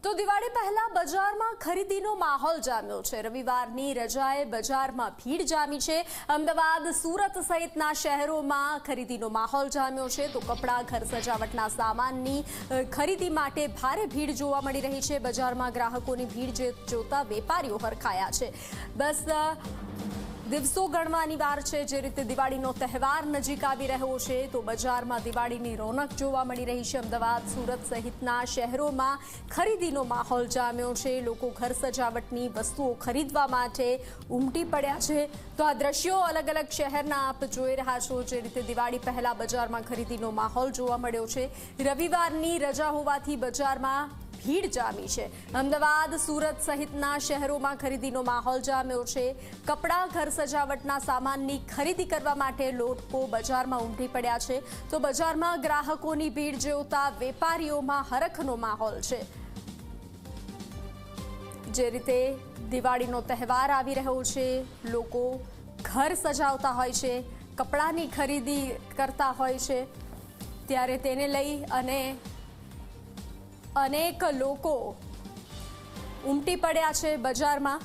તો દિવાળી પહેલા બજારમાં ખરીદીનો માહોલ જામ્યો છે। રવિવારની રજાએ બજારમાં ભીડ જામી છે। અમદાવાદ, સુરત સહિતના શહેરોમાં ખરીદીનો માહોલ જામ્યો છે। તો કપડાં, ઘર સજાવટના સામાનની ખરીદી માટે ભારે ભીડ જોવા મળી રહી છે। બજારમાં ગ્રાહકોની ભીડ જોતા વેપારીઓ હરખાયા છે। બસ દિવસો ગણવાની વાર છે। જે રીતે દિવાળીનો તહેવાર નજીક આવી રહ્યો છે તો બજારમાં દિવાળીની રોનક જોવા મળી રહી છે। અમદાવાદ, સુરત સહિતના શહેરોમાં ખરીદીનો માહોલ જામ્યો છે। લોકો ઘર સજાવટની વસ્તુઓ ખરીદવા માટે ઉમટી પડ્યા છે। તો આ દ્રશ્યો અલગ અલગ શહેરના આપ જોઈ રહ્યા છો। જે રીતે દિવાળી પહેલા બજારમાં ખરીદીનો માહોલ જોવા મળ્યો છે। રવિવારની રજા હોવાથી બજારમાં ભીડ જામી છે। અમદાવાદ, સુરત સહિતના શહેરોમાં ખરીદીનો માહોલ જામ્યો છે। કપડાં, ઘર સજાવટના સામાનની ખરીદી કરવા માટે લોકો બજારમાં ઉમટી પડ્યા છે। તો બજારમાં ગ્રાહકોની ભીડ જોતા વેપારીઓમાં હરખનો માહોલ છે। જે રીતે દિવાળીનો તહેવાર આવી રહ્યો છે, લોકો ઘર સજાવતા હોય છે, કપડાની ખરીદી કરતા હોય છે, ત્યારે તેને લઈ અને અનેક લોકો ઉમટી પડ્યા છે બજારમાં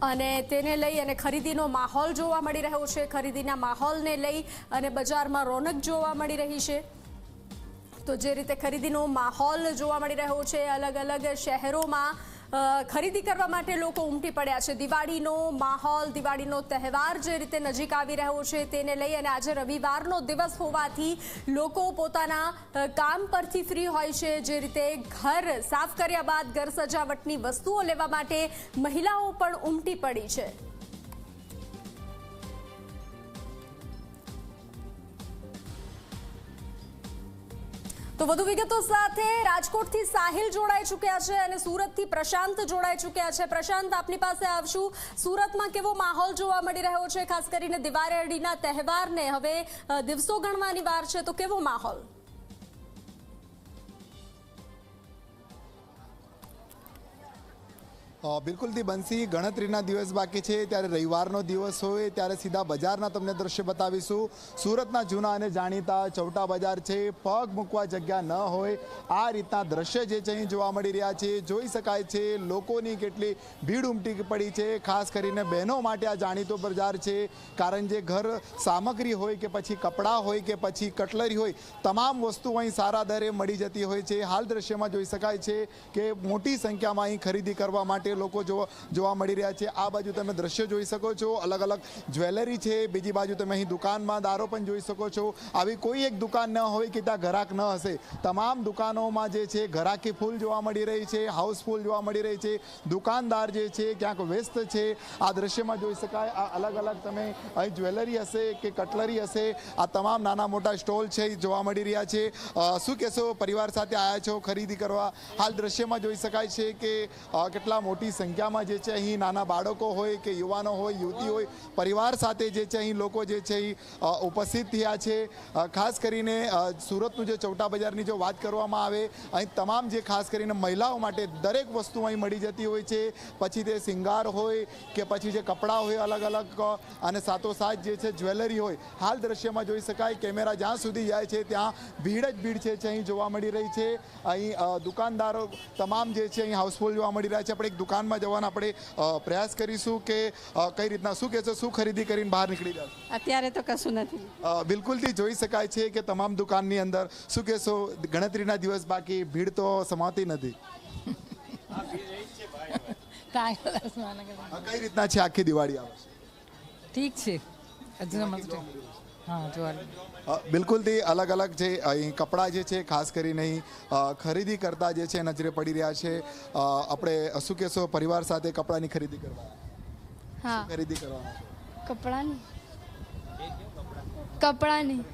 અને તેને લઈ અને ખરીદીનો માહોલ જોવા મળી રહ્યો છે। ખરીદીના માહોલને લઈ અને બજારમાં રોનક જોવા મળી રહી છે। તો જે રીતે ખરીદીનો માહોલ જોવા મળી રહ્યો છે, અલગ અલગ શહેરોમાં ખરીદી કરવા માટે લોકો ઉમટી પડ્યા છે। દિવાળીનો માહોલ, દિવાળીનો તહેવાર જે રીતે નજીક આવી રહ્યો છે તેને લઈ અને આજે રવિવારનો દિવસ હોવાથી લોકો પોતાના કામ પરથી ફ્રી હોય છે। જે રીતે ઘર સાફ કર્યા બાદ ઘર સજાવટની વસ્તુઓ લેવા માટે મહિલાઓ પણ ઉમટી પડી છે। તો વધુ વિગતો સાથે રાજકોટથી સાહિલ જોડાઈ ચૂક્યા છે અને સુરતથી પ્રશાંત જોડાઈ ચૂક્યા છે। પ્રશાંત, આપની પાસે આવશું। સુરતમાં કેવો માહોલ જોવા મળી રહ્યો છે? ખાસ કરીને દિવાળીના તહેવારને હવે દિવસો ગણવાની વાર છે, તો કેવો માહોલ? બિલકુલ થી બંસી, ગણતરીના દિવસ બાકી છે ત્યારે રવિવારનો દિવસ હોય ત્યારે સીધા બજારના તમને દ્રશ્ય બતાવીશું। સુરતના જૂના અને જાણીતા ચૌટા બજાર છે, પગ મૂકવા જગ્યા ન હોય આ રીતના દ્રશ્ય જે છે અહીં જોવા મળી રહ્યા છે। જોઈ શકાય છે લોકોની કેટલી ભીડ ઉમટી પડી છે। ખાસ કરીને બહેનો માટે આ જાણીતો બજાર છે, કારણ જે ઘર સામગ્રી હોય કે પછી કપડાં હોય કે પછી કટલરી હોય, તમામ વસ્તુઓ અહીં સારા દરે મળી જતી હોય છે। હાલ દ્રશ્યમાં જોઈ શકાય છે કે મોટી સંખ્યામાં અહીં ખરીદી કરવા માટે લોકો જોવા મળી રહ્યા છે। આ બાજુ તમે દ્રશ્ય જોઈ શકો છો, અલગ અલગ જ્વેલરી છે, બીજી બાજુ તમે અહીં દુકાનમાં દારો પણ જોઈ શકો છો। આવી કોઈ એક દુકાન ન હોય કે ત્યાં ગ્રાહક ન હશે, તમામ દુકાનોમાં જે છે ગ્રાહકી ફૂલ જોવા મળી રહી છે, હાઉસફુલ જોવા મળી રહી છે। દુકાનદાર જે છે ક્યાંક વ્યસ્ત છે। આ દ્રશ્યમાં જોઈ શકાય, આ અલગ અલગ તમે અહીં જ્વેલરી હશે કે કટલરી હશે, આ તમામ નાના મોટા સ્ટોલ છે જોવા મળી રહ્યા છે। શું કહેશો, પરિવાર સાથે આવ્યા છો ખરીદી કરવા? હાલ દ્રશ્યમાં જોઈ શકાય છે કે કેટલા મોટી સંખ્યામાં જે છે અહીં નાના બાળકો હોય કે યુવાનો હોય, યુવતી હોય, પરિવાર સાથે જે છે અહીં લોકો જે છે ઉપસ્થિત થયા છે। ખાસ કરીને સુરતનું જે ચૌટા બજારની જો વાત કરવામાં આવે, અહીં તમામ જે ખાસ કરીને મહિલાઓ માટે દરેક વસ્તુ અહીં મળી જતી હોય છે। પછી તે સિંગાર હોય કે પછી જે કપડાં હોય અલગ અલગ, અને સાથોસાથ જે છે જ્વેલરી હોય। હાલ દ્રશ્યમાં જોઈ શકાય, કેમેરા જ્યાં સુધી જાય છે ત્યાં ભીડ જ ભીડ છે અહીં જોવા મળી રહી છે। અહીં દુકાનદારો તમામ જે છે અહીં હાઉસફુલ જોવા મળી રહ્યા છે। આપણે એક દુકાનમાં જવાનો આપણે પ્રયાસ કરીશું કે કઈ રીતના, શું કહેશો, શું ખરીદી કરીને બહાર નીકળી જાવ? અત્યારે તો કશું નથી। બિલકુલથી જોઈ શકાય છે કે તમામ દુકાનની અંદર, શું કહેશો, ગણતરીના દિવસ બાકી, ભીડ તો સમાતી નથી। કઈ રીતના છે આખી દિવાળી આવે? ઠીક છે। બિલકુલથી અલગ અલગ છે અહીં કપડાં જે છે ખાસ કરીને અહીં ખરીદી કરતા જે છે નજરે પડી રહ્યા છે। આપણે શું કહેશો, પરિવાર સાથે કપડાની ખરીદી કરવા? હા, ખરીદી કરવાના કપડાની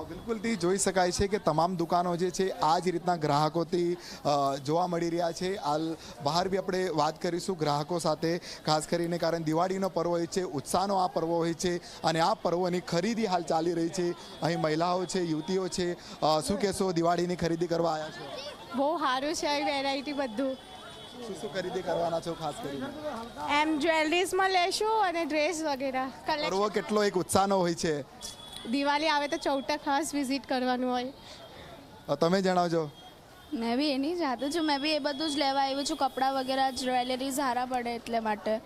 બિલકુલથી જોઈ શકાય છે કે તમામ દુકાનો જે છે આ જ રીતના ગ્રાહકોથી જોવા મળી રહ્યા છે। હાલ બહાર બી આપણે વાત કરીશું ગ્રાહકો સાથે, ખાસ કરીને કારણ દિવાળીનો પર્વ હોય છે, ઉત્સાહનો આ પર્વ હોય છે અને આ પર્વની ખરીદી હાલ ચાલી રહી છે। અહીં મહિલાઓ છે, યુવતીઓ છે। શું કહેશો, દિવાળીની ખરીદી કરવા આવ્યા છો? બહુ સારું છે, આવી વેરાયટી બધું। શું ખરીદી કરવાના છો ખાસ કરીને? એમ જ્વેલરીઝમાં લેશું અને ડ્રેસ વગેરે। પર્વ કેટલો એક ઉત્સાહનો હોય છે। દિવાળી આવે તો ચૌટા ખાસ વિઝિટ કરવાનું હોય। તમે જણાવજો। મેં બી એની જાતે છું, મેં બી એ બધું જ લેવા આવી છું, કપડાં વગેરે જ્વેલરી સારા પડે એટલે માટે.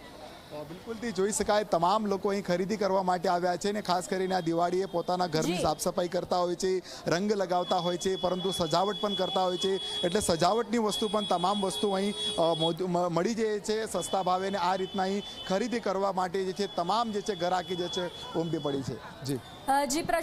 બિલકુલથી જોઈ શકાય તમામ લોકો અહીં ખરીદી કરવા માટે આવ્યા છે ને ખાસ કરીને આ દિવાળીએ પોતાના ઘરની જી. સાફ સફાઈ કરતા હોય છે, રંગ લગાવતા હોય છે, પરંતુ સજાવટ પણ કરતા હોય છે. એટલે સજાવટની વસ્તુ પણ તમામ વસ્તુ અહીં મળી જાય છે સસ્તા ભાવે ને આ રીતના અહીં ખરીદી કરવા માટે જે છે તમામ જે છે ગ્રાહકી જે છે ઉમટી પડી છે. જી જી